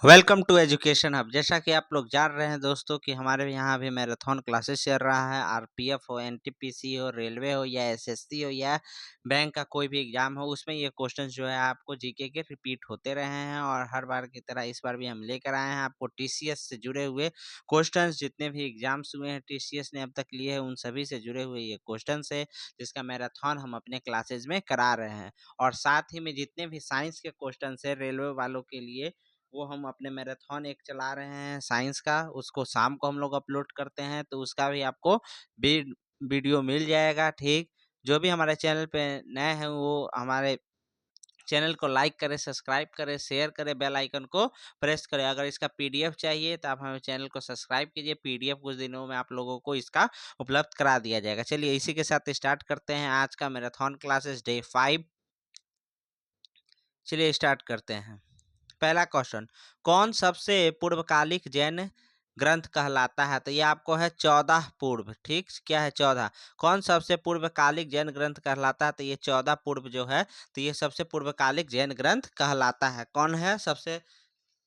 Welcome to education hub. जैसा कि आप लोग जान रहे हैं दोस्तों कि हमारे यहाँ अभी मैराथन क्लासेस चल रहा है। आरपीएफ हो, एनटीपीसी हो, रेलवे हो या एसएससी हो या बैंक का कोई भी एग्जाम हो, उसमें ये क्वेश्चन जो है आपको जीके के रिपीट होते रहे हैं। और हर बार की तरह इस बार भी हम लेकर आए हैं आपको टीसीएस से जुड़े हुए क्वेश्चन। जितने भी एग्जाम्स हुए हैं टीसीएस ने अब तक लिए हैं उन सभी से जुड़े हुए ये क्वेश्चन है, जिसका मैराथन हम अपने क्लासेज में करा रहे हैं। और साथ ही में जितने भी साइंस के क्वेश्चन है रेलवे वालों के लिए, वो हम अपने मैराथन एक चला रहे हैं साइंस का। उसको शाम को हम लोग अपलोड करते हैं, तो उसका भी आपको वीडियो मिल जाएगा। ठीक, जो भी हमारे चैनल पे नए हैं वो हमारे चैनल को लाइक करें, सब्सक्राइब करें, शेयर करें, बेल आइकन को प्रेस करें। अगर इसका पीडीएफ चाहिए तो आप हमारे चैनल को सब्सक्राइब कीजिए। पीडीएफ कुछ दिनों में आप लोगों को इसका उपलब्ध करा दिया जाएगा। चलिए इसी के साथ स्टार्ट करते हैं आज का मैराथन क्लासेस डे 5। चलिए स्टार्ट करते हैं। पहला क्वेश्चन, कौन सबसे पूर्वकालिक जैन ग्रंथ कहलाता है? तो ये आपको है 14 पूर्व। ठीक, क्या है 14? कौन सबसे पूर्वकालिक जैन ग्रंथ कहलाता है? तो ये 14 पूर्व जो है, तो ये सबसे पूर्वकालिक जैन ग्रंथ कहलाता है। कौन है सबसे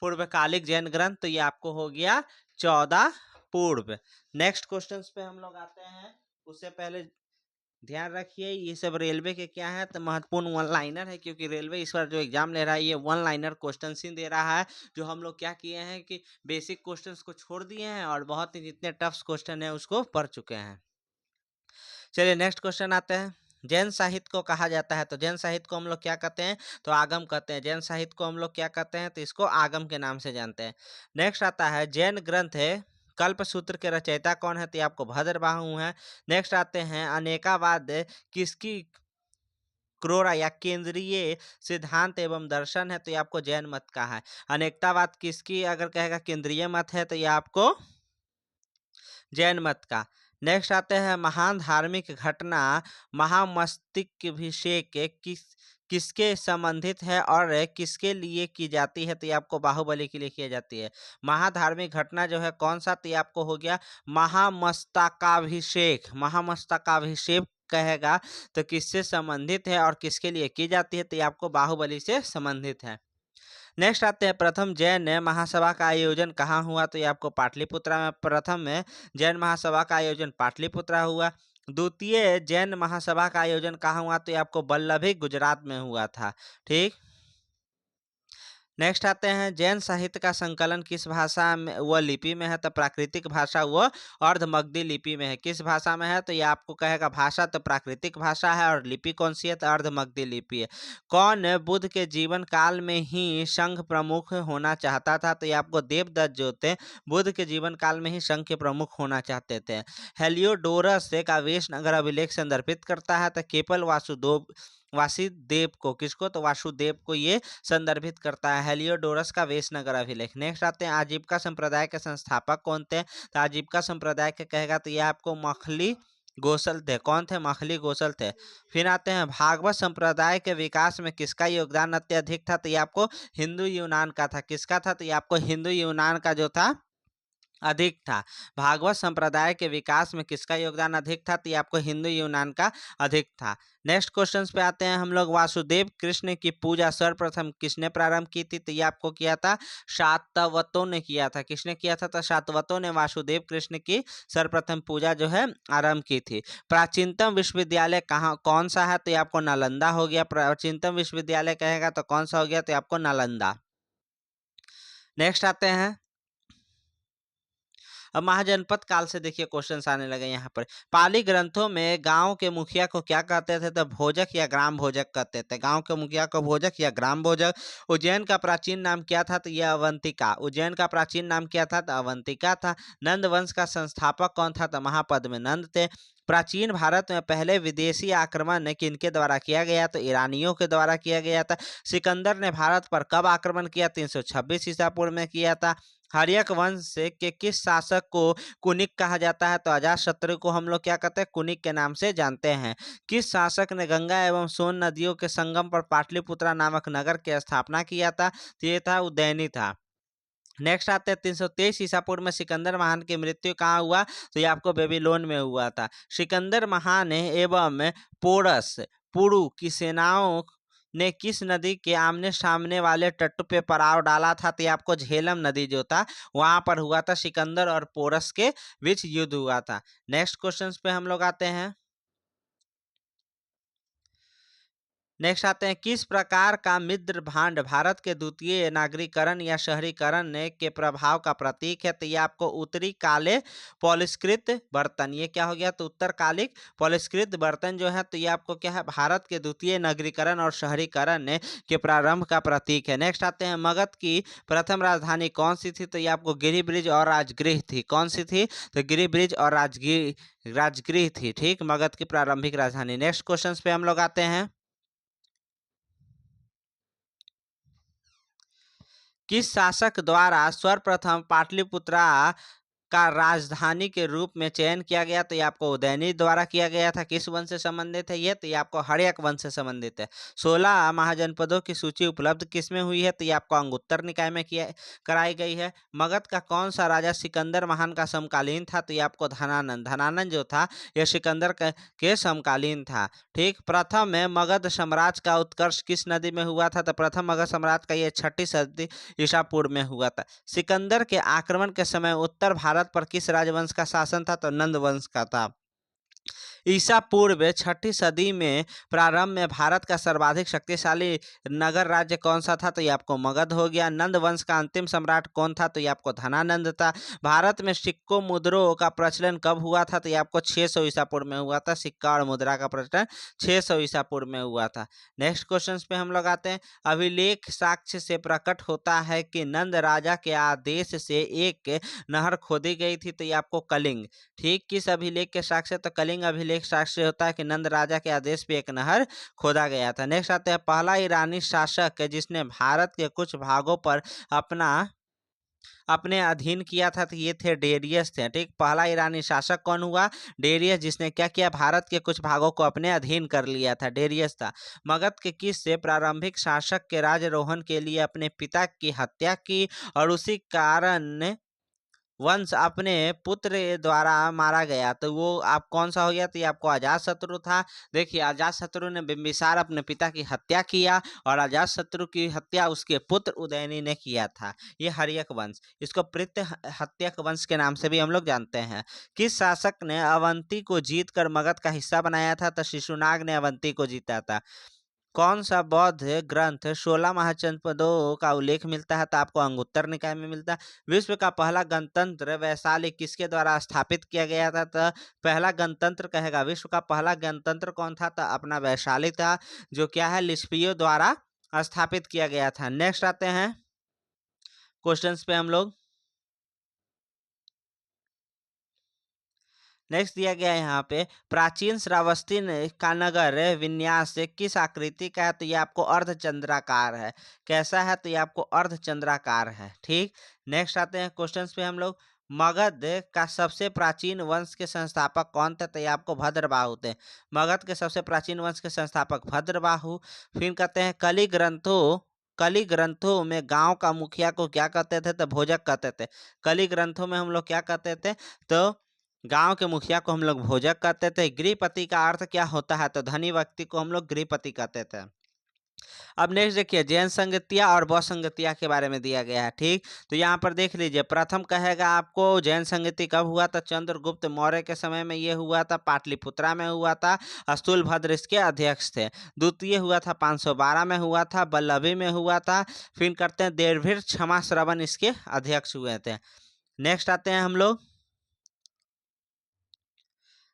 पूर्वकालिक जैन ग्रंथ? तो ये आपको हो गया 14 पूर्व। नेक्स्ट क्वेश्चन पे हम लोग आते हैं। उससे पहले ध्यान रखिए ये सब रेलवे के क्या है तो महत्वपूर्ण वन लाइनर है, क्योंकि रेलवे इस बार जो एग्जाम ले रहा है ये वन लाइनर क्वेश्चन ही दे रहा है। जो हम लोग क्या किए हैं कि बेसिक क्वेश्चंस को छोड़ दिए हैं और बहुत ही जितने टफ क्वेश्चन है उसको पढ़ चुके हैं। चलिए नेक्स्ट क्वेश्चन आते हैं। जैन साहित्य को कहा जाता है? तो जैन साहित्य को हम लोग क्या कहते हैं? तो आगम कहते हैं। जैन साहित्य को हम लोग क्या कहते हैं? तो इसको आगम के नाम से जानते हैं। नेक्स्ट आता है जैन ग्रंथ है कल्प सूत्र के रचयिता कौन है? तो ये आपको भद्रबाहु है। नेक्स्ट आते हैं अनेकावाद किसकी क्रोरा या केंद्रीय सिद्धांत एवं दर्शन है? तो ये आपको जैन मत का है। अनेकतावाद किसकी अगर कहेगा केंद्रीय मत है तो ये आपको जैन मत का। नेक्स्ट आते हैं महान धार्मिक घटना महामस्तकाभिषेक किसके संबंधित है और किसके लिए की जाती है? तो ये आपको बाहुबली के लिए की जाती है। महाधार्मिक घटना जो है कौन सा? तो ये आपको हो गया महामस्तकाभिषेक। महामस्तकाभिषेक कहेगा तो किससे संबंधित है और किसके लिए की जाती है? तो ये आपको बाहुबली से संबंधित है। नेक्स्ट आते हैं प्रथम जैन महासभा का आयोजन कहाँ हुआ? तो ये आपको पाटलिपुत्रा में प्रथम में जैन महासभा का आयोजन पाटलिपुत्रा हुआ। द्वितीय जैन महासभा का आयोजन कहाँ हुआ? तो ये आपको बल्लभी गुजरात में हुआ था। ठीक, नेक्स्ट आते हैं जैन साहित्य का संकलन किस भाषा में व लिपि में है? तो प्राकृतिक भाषा व अर्धमगधी लिपि में है। किस भाषा में है? तो ये आपको कहेगा भाषा तो प्राकृतिक भाषा है और लिपि कौन सी है? तो अर्धमगधी लिपि है। कौन बुद्ध के जीवन काल में ही संघ प्रमुख होना चाहता था? तो ये आपको देवदत्त जो थे बुद्ध के जीवन काल में ही संघ के प्रमुख होना चाहते थे। हेलियोडोरस का वेश नगर अभिलेख संदर्भित करता है? तो केपल वासुदेव को। किसको? तो वासुदेव को ये संदर्भित करता है हेलियोडोरस का वेश नगर अभिलेख। नेक्स्ट आते हैं आजीविका संप्रदाय के संस्थापक कौन थे? तो आजीविका संप्रदाय के कहेगा तो ये आपको मखली गोसल थे। कौन थे? मखली गोसल थे। फिर आते हैं भागवत संप्रदाय के विकास में किसका योगदान अत्यधिक था? तो ये आपको हिंदू यूनान का था। किसका था? तो ये आपको हिंदू यूनान का जो था अधिक था। भागवत संप्रदाय के विकास में किसका योगदान अधिक था? तो ये आपको हिंदू यूनान का अधिक था। नेक्स्ट क्वेश्चंस पे आते हैं हम लोग। वासुदेव कृष्ण की पूजा सर्वप्रथम किसने प्रारंभ की थी? तो ये आपको किया था शातवतों ने किया था। किसने किया था? तो शातवतों ने वासुदेव कृष्ण की सर्वप्रथम पूजा जो है आरंभ की थी। प्राचीनतम विश्वविद्यालय कहाँ कौन सा है? तो ये आपको नालंदा हो गया। प्राचीनतम विश्वविद्यालय कहेगा तो कौन सा हो गया? तो ये आपको नालंदा। नेक्स्ट आते हैं अब महाजनपद काल से देखिए क्वेश्चन आने लगे यहाँ पर। पाली ग्रंथों में गांव के मुखिया को क्या कहते थे? तो भोजक या ग्राम भोजक कहते थे। गांव के मुखिया को भोजक या ग्राम भोजक। उज्जैन का प्राचीन नाम क्या था? तो यह अवंतिका। उज्जैन का प्राचीन नाम क्या था? तो अवंतिका था। नंद वंश का संस्थापक कौन था? तो महापद्म नंद थे। प्राचीन भारत में पहले विदेशी आक्रमण किनके द्वारा किया गया? तो ईरानियों के द्वारा किया गया था। सिकंदर ने भारत पर कब आक्रमण किया? 326 ईसा पूर्व में किया था। हर्यक वंश के किस शासक को कुनिक कहा जाता है? तो अजातशत्रु को हम लोग क्या कहते हैं? कुनिक के नाम से जानते हैं। किस शासक ने गंगा एवं सोन नदियों के संगम पर पाटलिपुत्रा नामक नगर की स्थापना किया था? तो ये था उदयनी था। नेक्स्ट आते हैं 323 ईसा पूर्व में सिकंदर महान की मृत्यु कहाँ हुआ? तो ये आपको बेबीलोन में हुआ था। सिकंदर महान एवं पोरस पुरु की सेनाओं ने किस नदी के आमने सामने वाले तट पे पड़ाव डाला था? तो ये आपको झेलम नदी जो था वहां पर हुआ था, सिकंदर और पोरस के बीच युद्ध हुआ था। नेक्स्ट क्वेश्चन पे हम लोग आते हैं। नेक्स्ट आते हैं, किस प्रकार का मिद्र भांड भारत के द्वितीय नागरीकरण या शहरीकरण के प्रभाव का प्रतीक है? तो ये आपको उत्तरी काले पॉलिष्कृत बर्तन, ये क्या हो गया? तो उत्तरकालिक पॉलिष्कृत बर्तन जो है, तो ये आपको क्या है? भारत के द्वितीय नगरीकरण और शहरीकरण के प्रारंभ का प्रतीक है। नेक्स्ट आते हैं, मगध की प्रथम राजधानी कौन सी थी? तो ये आपको गिरिब्रिज ब्रिज और राजगृह थी। कौन सी थी? तो गिरिब्रिज ब्रिज और राजगृह थी। ठीक, मगध की प्रारंभिक राजधानी। नेक्स्ट क्वेश्चन पे हम लोग आते हैं, किस शासक द्वारा सर्वप्रथम पाटलिपुत्रा का राजधानी के रूप में चयन किया गया? तो ये आपको उदयनी द्वारा किया गया था। किस वंश से संबंधित है ये? तो ये आपको हर्यक वंश से संबंधित है। 16 महाजनपदों की सूची उपलब्ध किसमें हुई है? तो ये आपको अंगुत्तर निकाय में किया कराई गई है। मगध का कौन सा राजा सिकंदर महान का समकालीन था? तो ये आपको धनानंद, धनानंद जो था यह सिकंदर के समकालीन था। ठीक, प्रथम में मगध साम्राज्य का उत्कर्ष किस नदी में हुआ था? तो प्रथम मगध साम्राज्य का ये 6ठी सदी ईसा पूर्व में हुआ था। सिकंदर के आक्रमण के समय उत्तर भारत पर किस राजवंश का शासन था? तो नंद वंश का था। ईसा पूर्व 6ठी सदी में प्रारंभ में भारत का सर्वाधिक शक्तिशाली नगर राज्य कौन सा था? तो ये आपको मगध हो गया। नंद वंश का अंतिम सम्राट कौन था? तो ये आपको धनानंद था। भारत में सिक्कों मुद्रों का प्रचलन कब हुआ था? तो ये आपको 600 ईसा पूर्व में हुआ था। सिक्का और मुद्रा का प्रचलन 600 ईसा पूर्व में हुआ था। नेक्स्ट क्वेश्चन पे हम लोग आते हैं, अभिलेख साक्ष्य से प्रकट होता है कि नंद राजा के आदेश से एक नहर खोदी गई थी। तो ये आपको कलिंग। ठीक, किस अभिलेख के साक्ष्य? तो कलिंग अभिलेख साक्ष्य होता है कि नंद राजा के आदेश पे एक नहर खोदा गया था। नेक्स्ट आते हैं, पहला ईरानी शासक जिसने भारत के कुछ भागों पर अपना अपने अधीन किया था, तो ये थे डेरियस थे। ठीक, पहला ईरानी शासक कौन हुआ? डेरियस, जिसने क्या किया? भारत के कुछ भागों को अपने अधीन कर लिया था, डेरियस था। मगध के किस से प्रारंभिक शासक के राजरोहण के लिए अपने पिता की हत्या की और उसी कारण वंश अपने पुत्र द्वारा मारा गया? तो वो आप कौन सा हो गया? तो ये आपको अजात शत्रु था। देखिए, अजात शत्रु ने बिंबिसार अपने पिता की हत्या किया और अजात शत्रु की हत्या उसके पुत्र उदयनी ने किया था। ये हर्यक वंश, इसको प्रत्य हत्यक वंश के नाम से भी हम लोग जानते हैं। किस शासक ने अवंती को जीत कर मगध का हिस्सा बनाया था? तो शिशुनाग ने अवंती को जीता था। कौन सा बौद्ध ग्रंथ 16 महाजनपदों का उल्लेख मिलता है? तो आपको अंगुत्तर निकाय में मिलता है। विश्व का पहला गणतंत्र वैशाली किसके द्वारा स्थापित किया गया था? तो पहला गणतंत्र कहेगा, विश्व का पहला गणतंत्र कौन था? तो अपना वैशाली था, जो क्या है? लिस्पियो द्वारा स्थापित किया गया था। नेक्स्ट आते हैं क्वेश्चंस पे हम लोग। नेक्स्ट दिया गया है यहाँ पे, प्राचीन श्रावस्ती का नगर विन्यास किस आकृति का है? तो ये आपको अर्धचंद्राकार है। कैसा है? तो ये आपको अर्धचंद्राकार है। ठीक, नेक्स्ट आते हैं क्वेश्चंस पे हम लोग। मगध का सबसे प्राचीन वंश के संस्थापक कौन थे? तो ये आपको भद्रबाहु थे। मगध के सबसे प्राचीन वंश के संस्थापक भद्रबाहु। फिर कहते हैं, कली ग्रंथों में गांव का मुखिया को क्या कहते थे? तो भोजक कहते थे। कली ग्रंथों में हम लोग क्या कहते थे? तो गांव के मुखिया को हम लोग भोजक कहते थे। गृहपति का अर्थ क्या होता है? तो धनी व्यक्ति को हम लोग गृहपति कहते थे। अब नेक्स्ट देखिए, जैन संगतिया और बौद्ध संगतिया के बारे में दिया गया है। ठीक, तो यहाँ पर देख लीजिए, प्रथम कहेगा आपको जैन संगति कब हुआ था? चंद्रगुप्त मौर्य के समय में ये हुआ था, पाटलिपुत्रा में हुआ था। स्थूलभद्र इसके अध्यक्ष थे। द्वितीय हुआ था 512 में हुआ था, बल्लभी में हुआ था। फिर करते हैं देवभीर क्षमा श्रवण इसके अध्यक्ष हुए थे। नेक्स्ट आते हैं हम लोग,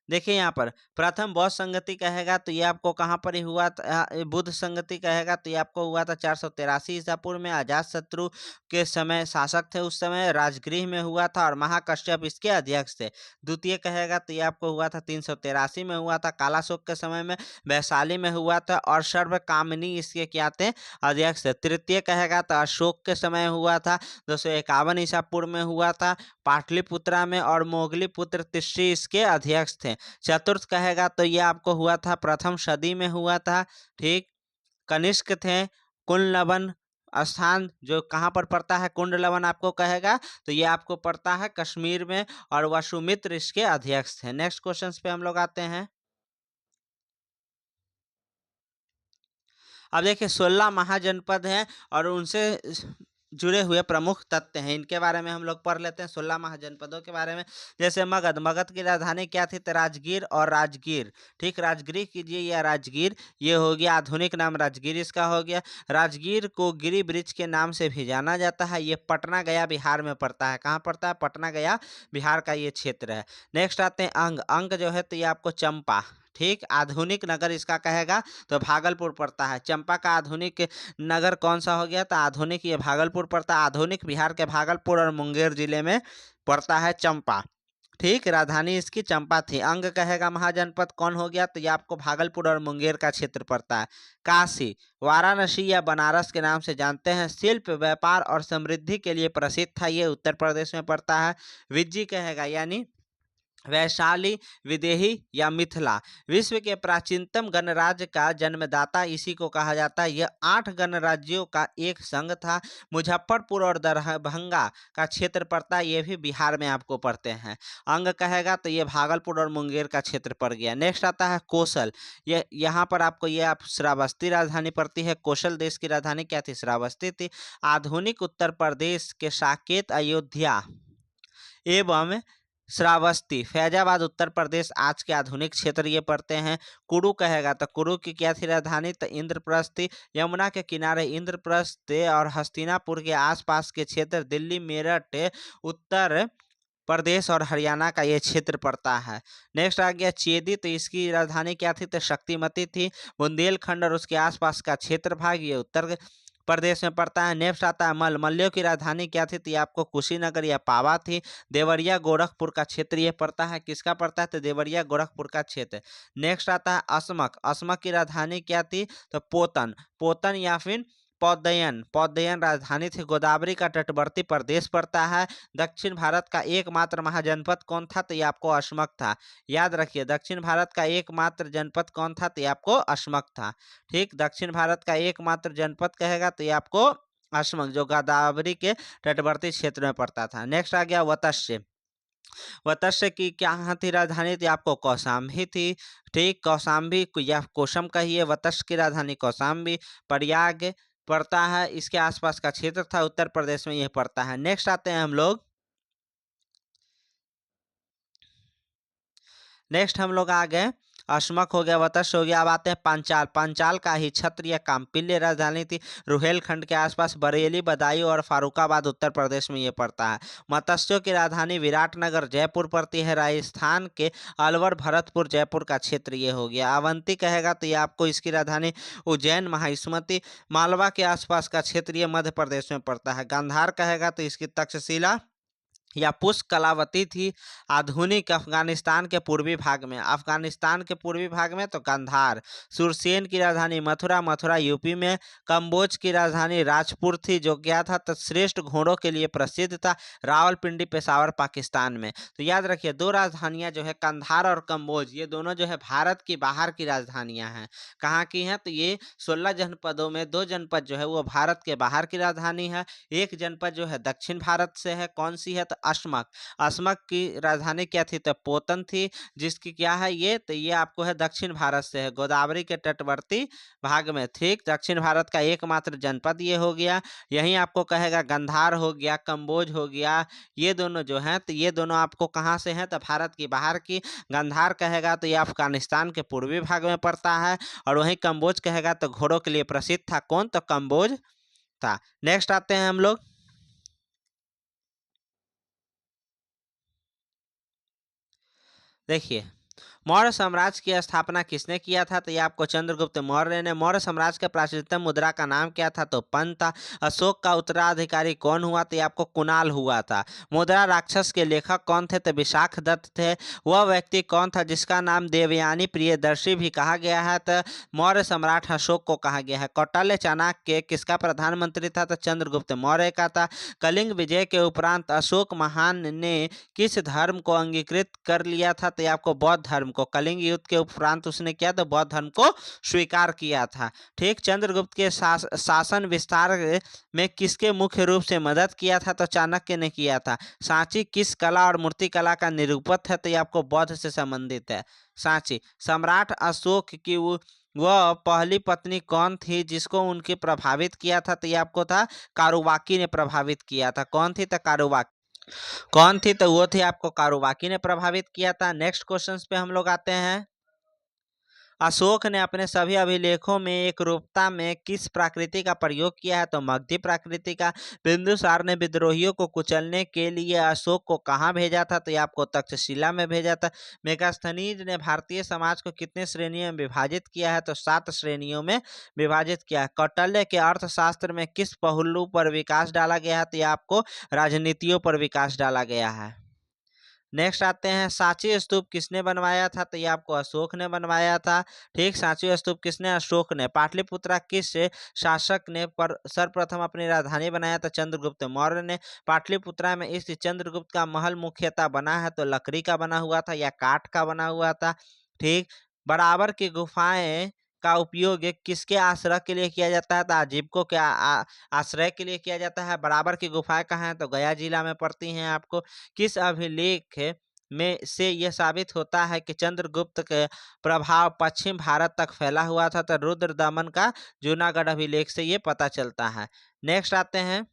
देखिए यहाँ पर प्रथम बौद्ध संगति कहेगा तो ये आपको कहाँ पर ही हुआ था? बुद्ध संगति कहेगा तो ये आपको हुआ था 483 ईसा पूर्व में। अजात शत्रु के समय शासक थे, उस समय राजगृह में हुआ था और महाकश्यप इसके अध्यक्ष थे। द्वितीय कहेगा तो ये आपको हुआ था 383 में हुआ था, कालाशोक के समय में वैशाली में हुआ था और सर्व कामिनी इसके क्या थे? अध्यक्ष थे। तृतीय कहेगा तो अशोक के समय हुआ था, 251 ईसा पूर्व में हुआ था, पाटलिपुत्रा में, और मोगली पुत्र तिश्री इसके अध्यक्ष थे। चतुर्थ कहेगा तो ये आपको हुआ था प्रथम सदी में हुआ था। ठीक, कनिष्क थे। कुंडलवन स्थान जो कहाँ पर पड़ता है? कुंडलवन आपको कहेगा तो ये आपको पड़ता है कश्मीर में, और वसुमित्र इसके अध्यक्ष थे। नेक्स्ट क्वेश्चन पे हम लोग आते हैं। अब देखिए 16 महाजनपद हैं और उनसे जुड़े हुए प्रमुख तथ्य हैं, इनके बारे में हम लोग पढ़ लेते हैं 16 महाजनपदों के बारे में। जैसे मगध, मगध की राजधानी क्या थी? तो राजगीर और राजगीर। ठीक, राजगिरी कीजिए या राजगीर, ये हो गया आधुनिक नाम राजगीर इसका हो गया। राजगीर को गिरी ब्रिज के नाम से भी जाना जाता है। ये पटना गया बिहार में पड़ता है। कहाँ पड़ता है? पटना गया बिहार का ये क्षेत्र है। नेक्स्ट आते हैं अंग, अंग जो है तो ये आपको चंपा। ठीक, आधुनिक नगर इसका कहेगा तो भागलपुर पड़ता है। चंपा का आधुनिक नगर कौन सा हो गया? तो आधुनिक ये भागलपुर पड़ता है। आधुनिक बिहार के भागलपुर और मुंगेर जिले में पड़ता है चंपा। ठीक, राजधानी इसकी चंपा थी। अंग कहेगा महाजनपद कौन हो गया? तो ये आपको भागलपुर और मुंगेर का क्षेत्र पड़ता है। काशी, वाराणसी या बनारस के नाम से जानते हैं, शिल्प, व्यापार और समृद्धि के लिए प्रसिद्ध था। ये उत्तर प्रदेश में पड़ता है। विज्जी कहेगा यानी वैशाली, विदेही या मिथिला। विश्व के प्राचीनतम गणराज्य का जन्मदाता इसी को कहा जाता है। यह 8 गणराज्यों का एक संघ था। मुजफ्फरपुर और दरभंगा का क्षेत्र पड़ता है, ये भी बिहार में आपको पड़ते हैं। अंग कहेगा तो ये भागलपुर और मुंगेर का क्षेत्र पड़ गया। नेक्स्ट आता है कौशल, ये यहाँ पर आपको ये आप श्रावस्ती राजधानी पड़ती है। कौशल देश की राजधानी क्या थी? श्रावस्ती थी। आधुनिक उत्तर प्रदेश के साकेत, अयोध्या एवं श्रावस्ती, फैजाबाद उत्तर प्रदेश आज के आधुनिक क्षेत्र ये पड़ते हैं। कुरु कहेगा तो कुरु की क्या थी राजधानी? तो इंद्रप्रस्थ थी। यमुना के किनारे इंद्रप्रस्थ और हस्तिनापुर के आसपास के क्षेत्र दिल्ली, मेरठ, उत्तर प्रदेश और हरियाणा का ये क्षेत्र पड़ता है। नेक्स्ट आ गया चेदी, तो इसकी राजधानी क्या थी? तो शक्तिमती थी। बुंदेलखंड और उसके आसपास का क्षेत्र भाग ये उत्तर प्रदेश में पड़ता है। नेक्स्ट आता है मल, मल्लियों की राजधानी क्या थी? तो ये आपको कुशीनगर या पावा थी। देवरिया गोरखपुर का क्षेत्र ये पड़ता है। किसका पड़ता है? तो देवरिया गोरखपुर का क्षेत्र। नेक्स्ट आता है असमक, असमक की राजधानी क्या थी? तो पोतन, पोतन या फिर पौदयन, पौदयन राजधानी थी। गोदावरी का तटवर्ती प्रदेश पड़ता है। दक्षिण भारत का एकमात्र महाजनपद कौन था? तो ये आपको असमक था। याद रखिए दक्षिण भारत का एकमात्र जनपद कौन था? तो ये आपको असमक था। ठीक, दक्षिण भारत का एकमात्र जनपद कहेगा तो ये आपको असमक, जो गोदावरी के तटवर्ती क्षेत्र में पड़ता था। नेक्स्ट आ गया वत्स्य, वत्स्य की क्या थी राजधानी? थी आपको कौशाम्बी थी। ठीक, कौशाम्बी या कोशम कहिए, वत्स्य की राजधानी कौशाम्बी। प्रयाग पड़ता है, इसके आसपास का क्षेत्र था, उत्तर प्रदेश में यह पड़ता है। नेक्स्ट आते हैं हम लोग, नेक्स्ट हम लोग आ गए अश्मक हो गया, वत्स हो गया। अब आते हैं पांचाल, पांचाल का ही क्षत्रिय कामपिल्य राजधानी थी। रुहेलखंड के आसपास बरेली, बदायूं और फारुखाबाद उत्तर प्रदेश में ये पड़ता है। मत्स्यों की राजधानी विराटनगर जयपुर पड़ती है। राजस्थान के अलवर, भरतपुर, जयपुर का क्षेत्र ये हो गया। अवंती कहेगा तो ये आपको इसकी राजधानी उज्जैन, महाइस्मती, मालवा के आसपास का क्षेत्र ये मध्य प्रदेश में पड़ता है। गांधार कहेगा तो इसकी तक्षशिला या पुष्प कलावती थी। आधुनिक अफगानिस्तान के पूर्वी भाग में, अफगानिस्तान के पूर्वी भाग में तो गांधार। सुरसेन की राजधानी मथुरा, मथुरा यूपी में। कंबोज की राजधानी राजपुर थी, जो क्या था तो श्रेष्ठ घोड़ों के लिए प्रसिद्ध था। रावलपिंडी, पेशावर पाकिस्तान में। तो याद रखिए दो राजधानियां जो है कंधार और कंबोज, ये दोनों जो है भारत की बाहर की राजधानियां हैं। कहाँ की हैं? तो ये 16 जनपदों में 2 जनपद जो है वो भारत के बाहर की राजधानी है। एक जनपद जो है दक्षिण भारत से है। कौन सी है? तो असमक, असमक की राजधानी क्या थी? तो पोतन थी, जिसकी क्या है ये? तो ये आपको है दक्षिण भारत से है, गोदावरी के तटवर्ती भाग में। ठीक, दक्षिण भारत का एकमात्र जनपद ये हो गया। यहीं आपको कहेगा गंधार हो गया, कंबोज हो गया, ये दोनों जो हैं तो ये दोनों आपको कहाँ से हैं? तो भारत की बाहर की। गंधार कहेगा तो ये अफगानिस्तान के पूर्वी भाग में पड़ता है। और वहीं कंबोज कहेगा तो घोड़ों के लिए प्रसिद्ध था। कौन? तो कंबोज था। नेक्स्ट आते हैं हम लोग, देखिए मौर्य साम्राज्य की स्थापना किसने किया था? तो ये आपको चंद्रगुप्त मौर्य ने। मौर्य साम्राज्य के प्राचीनतम मुद्रा का नाम क्या था? तो पन था। अशोक का उत्तराधिकारी कौन हुआ? तो ये आपको कुणाल हुआ था। मुद्रा राक्षस के लेखक कौन थे? तो विशाख दत्त थे। वह व्यक्ति कौन था जिसका नाम देवयानी प्रियदर्शी भी कहा गया है? तो मौर्य सम्राट अशोक को कहा गया है। कौटल्य चाणक्य किसका प्रधानमंत्री था? तो चंद्रगुप्त मौर्य का था। कलिंग विजय के उपरांत अशोक महान ने किस धर्म को अंगीकृत कर लिया था? तो ये आपको बौद्ध धर्म को। कलिंग युद्ध के उपरांत उसने क्या? तो बौद्ध धर्म को स्वीकार किया था। ठीक, चंद्रगुप्त के शासन विस्तार में किसके मुख्य रूप से मदद किया था? तो चाणक्य ने किया था। सांची किस कला और मूर्ति कला का निरूपक है? तो ये आपको बौद्ध से संबंधित है। सांची, सम्राट अशोक की वह पहली पत्नी कौन थी जिसको उनकी प्रभावित किया था? तो ये आपको था कारुबाकी ने प्रभावित किया था। कौन थी? तो कारुबाकी। कौन थी? तो वो थी आपको कारुबाकी ने प्रभावित किया था। नेक्स्ट क्वेश्चन पे हम लोग आते हैं। अशोक ने अपने सभी अभिलेखों में एक रूपता में किस प्राकृति का प्रयोग किया है? तो मगधी प्राकृति का। बिंदुसार ने विद्रोहियों को कुचलने के लिए अशोक को कहाँ भेजा था? तो ये आपको तक्षशिला में भेजा था। मेगास्थनीज ने भारतीय समाज को कितने श्रेणियों में विभाजित किया है? तो 7 श्रेणियों में विभाजित किया है। कौटिल्य के अर्थशास्त्र में किस पहलू पर विकास डाला गया है? तो ये आपको राजनीतियों पर विकास डाला गया है। नेक्स्ट आते हैं, सांची स्तूप किसने बनवाया था? तो ये आपको अशोक ने बनवाया था। ठीक, सांची स्तूप किसने? अशोक ने। पाटलिपुत्रा किस शासक ने सर्वप्रथम अपनी राजधानी बनाया था? चंद्रगुप्त मौर्य ने। पाटलिपुत्रा में इस चंद्रगुप्त का महल मुख्यतः बना है तो लकड़ी का बना हुआ था या काठ का बना हुआ था? ठीक। बराबर की गुफाएं का उपयोग किसके आश्रय के लिए किया जाता है? तो आजीविकों के आश्रय के लिए किया जाता है। बराबर की गुफाएं कहाँ है? तो गया जिला में पड़ती हैं आपको। किस अभिलेख में से यह साबित होता है कि चंद्रगुप्त के प्रभाव पश्चिम भारत तक फैला हुआ था? तो रुद्रदमन का जूनागढ़ अभिलेख से ये पता चलता है। नेक्स्ट आते हैं,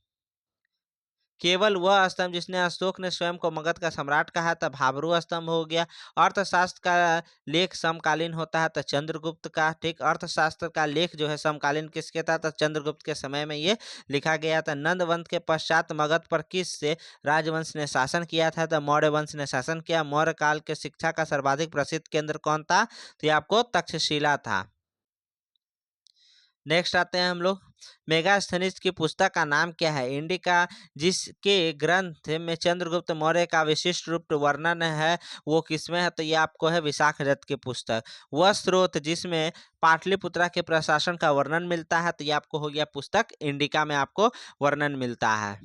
केवल वह स्तंभ जिसने अशोक ने स्वयं को मगध का सम्राट कहा था भाबरू स्तंभ हो गया। अर्थशास्त्र का लेख समकालीन होता है तो चंद्रगुप्त का। ठीक, अर्थशास्त्र का लेख जो है समकालीन किसके था? तो चंद्रगुप्त के समय में ये लिखा गया था। नंदवंश के पश्चात मगध पर किस से राजवंश ने शासन किया था? तो मौर्य वंश ने शासन किया। मौर्य काल के शिक्षा का सर्वाधिक प्रसिद्ध केंद्र कौन था? तो ये आपको तक्षशिला था। नेक्स्ट आते हैं हम लोग, मेगास्थनीज की पुस्तक का नाम क्या है? इंडिका। जिसके ग्रंथ में चंद्रगुप्त मौर्य का विशिष्ट रूप वर्णन है वो किसमें है? तो ये आपको है विशाख रथ की पुस्तक। वह स्रोत जिसमें पाटलिपुत्रा के प्रशासन का वर्णन मिलता है तो ये आपको हो गया पुस्तक इंडिका में आपको वर्णन मिलता है।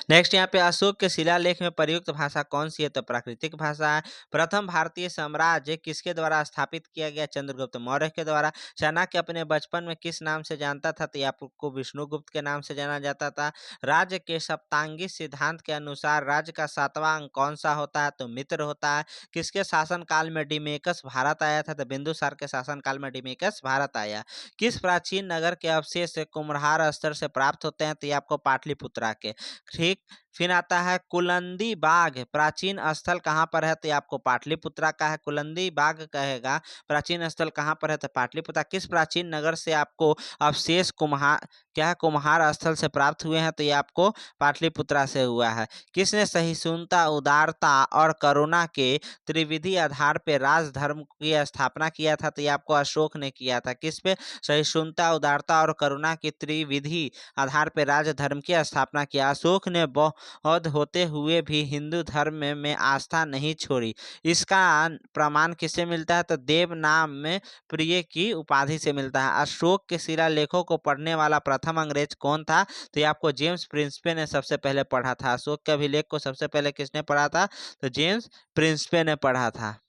नेक्स्ट यहाँ पे, अशोक के शिलालेख में प्रयुक्त भाषा कौन सी है? तो प्राकृतिक भाषा है। प्रथम भारतीय साम्राज्य किसके द्वारा स्थापित किया गया? चंद्रगुप्त मौर्य के द्वारा। चाणक्य अपने बचपन में किस नाम से जानता था? तो ये आपको विष्णुगुप्त के नाम से जाना जाता था। राज्य के सप्तांगी सिद्धांत के अनुसार राज्य का 7वां अंक कौन सा होता है? तो मित्र होता है। किसके शासन काल में डिमेकस भारत आया था? तो बिंदुसार के शासन काल में डिमेकस भारत आया। किस प्राचीन नगर के अवशेष कुम्हार स्तर से प्राप्त होते हैं? तो ये आपको पाटलिपुत्रा के। ठीक। फिर आता है कुलंदी बाग प्राचीन स्थल कहाँ पर है? तो ये आपको पाटलिपुत्रा का है। कुलंदी बाग कहेगा प्राचीन स्थल कहाँ पर है? तो पाटलिपुत्रा। किस प्राचीन नगर से आपको अवशेष कुम्हार क्या है कुम्हार स्थल से प्राप्त हुए हैं? तो ये आपको पाटलिपुत्रा से हुआ है। किसने सहिष्णुता, उदारता और करुणा के त्रिविधि आधार पर राजधर्म की स्थापना किया था? तो ये आपको अशोक ने किया था। किस पे? सहिष्णुता, उदारता और करुणा की त्रिविधि आधार पर राजधर्म की स्थापना किया। अशोक ने बौद्ध होते हुए भी हिंदू धर्म में आस्था नहीं छोड़ी। इसका प्रमाण किससे मिलता है? तो देव नाम में प्रिय की उपाधि से मिलता है। अशोक के शिलालेखों को पढ़ने वाला प्रथम अंग्रेज कौन था? तो ये आपको जेम्स प्रिंसपे ने सबसे पहले पढ़ा था। अशोक के अभिलेख को सबसे पहले किसने पढ़ा था? तो जेम्स प्रिंसपे ने पढ़ा था।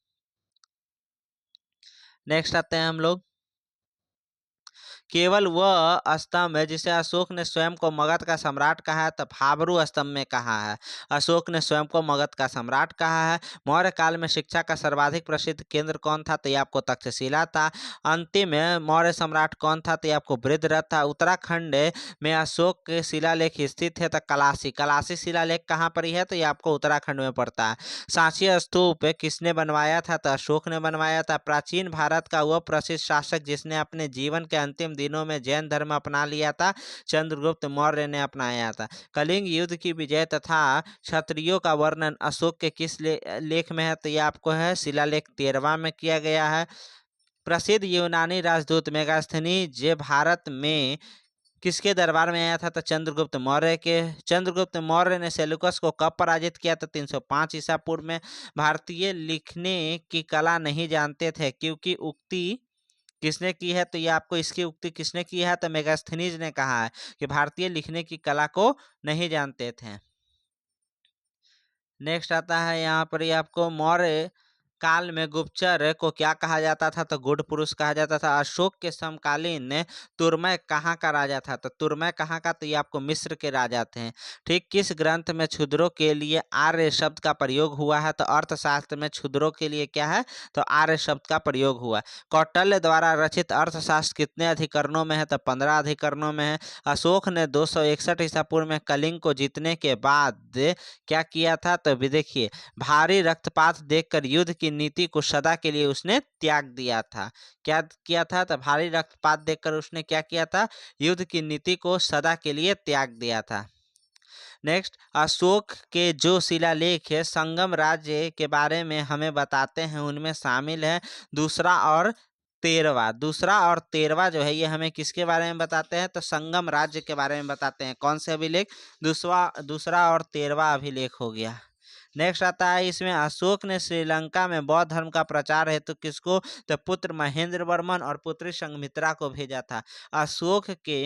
नेक्स्ट आते हैं हम लोग, केवल वह स्तंभ है जिसे अशोक ने स्वयं को मगध का सम्राट कहा है तो भाबरू स्तंभ में कहा है। अशोक ने स्वयं को मगध का सम्राट कहा है। मौर्य काल में शिक्षा का सर्वाधिक प्रसिद्ध केंद्र कौन था? तो ये आपको तक्षशिला था। अंतिम में मौर्य सम्राट कौन था? तो ये आपको वृद्धरथ था। उत्तराखंड में अशोक के शिलालेख स्थित है तो कलासी। कलासी शिलालेख कहाँ पर ही है? तो ये आपको उत्तराखंड में पड़ता है। सांची स्तूप किसने बनवाया था? तो अशोक ने बनवाया था। प्राचीन भारत का वह प्रसिद्ध शासक जिसने अपने जीवन के अंतिम दिनों में जैन धर्म अपना लिया था? चंद्रगुप्त मौर्य ने अपनाया था। कलिंग युद्ध की विजय तथा क्षत्रियों का वर्णन अशोक के किस लेख में है? तो यह आपको है शिलालेख 13वां में किया गया है। प्रसिद्ध यूनानी राजदूत मेगास्थनीज भारत में किसके दरबार में आया था? तो चंद्रगुप्त मौर्य के। चंद्रगुप्त मौर्य ने सेल्यूकस को कब पराजित किया था? 305 ईसा पूर्व में। भारतीय लिखने की कला नहीं जानते थे क्योंकि उक्ति किसने की है? तो ये आपको इसकी उक्ति किसने की है? तो मेगास्थनीज ने कहा है कि भारतीय लिखने की कला को नहीं जानते थे। नेक्स्ट आता है यहाँ पर ये आपको मौर्य काल में गुप्तचर को क्या कहा जाता था? तो गुड़ पुरुष कहा जाता था। अशोक के समकालीन तुर्मय कहाँ का राजा था? तो तुर्मय कहाँ का? तो ये आपको मिस्र के राजा थे। ठीक, किस ग्रंथ में क्षुद्रों के लिए आर्य शब्द का प्रयोग हुआ है? तो अर्थशास्त्र में क्षुद्रों के लिए क्या है? तो आर्य शब्द का प्रयोग हुआ। कौटिल्य द्वारा रचित अर्थशास्त्र कितने अधिकरणों में है? तो 15 अधिकरणों में है। अशोक ने 261 ईसा पूर्व में कलिंग को जीतने के बाद क्या किया था? तो भी देखिए, भारी रक्तपात देखकर युद्ध की नीति को सदा के लिए उसने त्याग दिया था। क्या किया था? तो भारी रक्तपात देखकर उसने क्या किया था? युद्ध की नीति को सदा के लिए त्याग दिया था। नेक्स्ट, अशोक के जो शिलालेख है संगम राज्य के बारे में हमें बताते हैं, उनमें शामिल है दूसरा और तेरवा। दूसरा और तेरवा जो है ये हमें किसके बारे में बताते हैं? तो संगम राज्य के बारे में बताते हैं। कौन से अभिलेख? दूसरा और तेरवा अभिलेख हो गया। नेक्स्ट आता है इसमें, अशोक ने श्रीलंका में बौद्ध धर्म का प्रचार हेतु किसको? तो पुत्र महेंद्र वर्मन और पुत्री संघमित्रा को भेजा था। अशोक के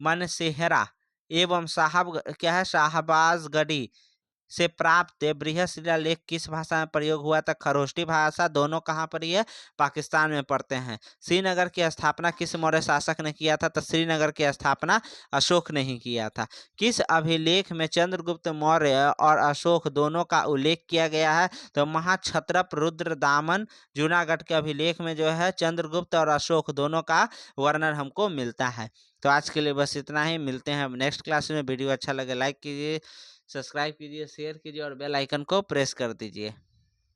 मनसेहरा एवं क्या है शाहबाजगढ़ी से प्राप्त बृहत शिलालेख किस भाषा में प्रयोग हुआ था? खरोष्टी भाषा। दोनों कहाँ पर ही है? पाकिस्तान में पड़ते हैं। श्रीनगर की स्थापना किस मौर्य शासक ने किया था? तो श्रीनगर की स्थापना अशोक ने ही किया था। किस अभिलेख में चंद्रगुप्त मौर्य और अशोक दोनों का उल्लेख किया गया है? तो महाक्षत्रप रुद्रदामन जूनागढ़ के अभिलेख में जो है चंद्रगुप्त और अशोक दोनों का वर्णन हमको मिलता है। तो आज के लिए बस इतना ही। मिलते हैं अब नेक्स्ट क्लास में। वीडियो अच्छा लगे लाइक कीजिए, सब्सक्राइब कीजिए, शेयर कीजिए और बेल आइकन को प्रेस कर दीजिए।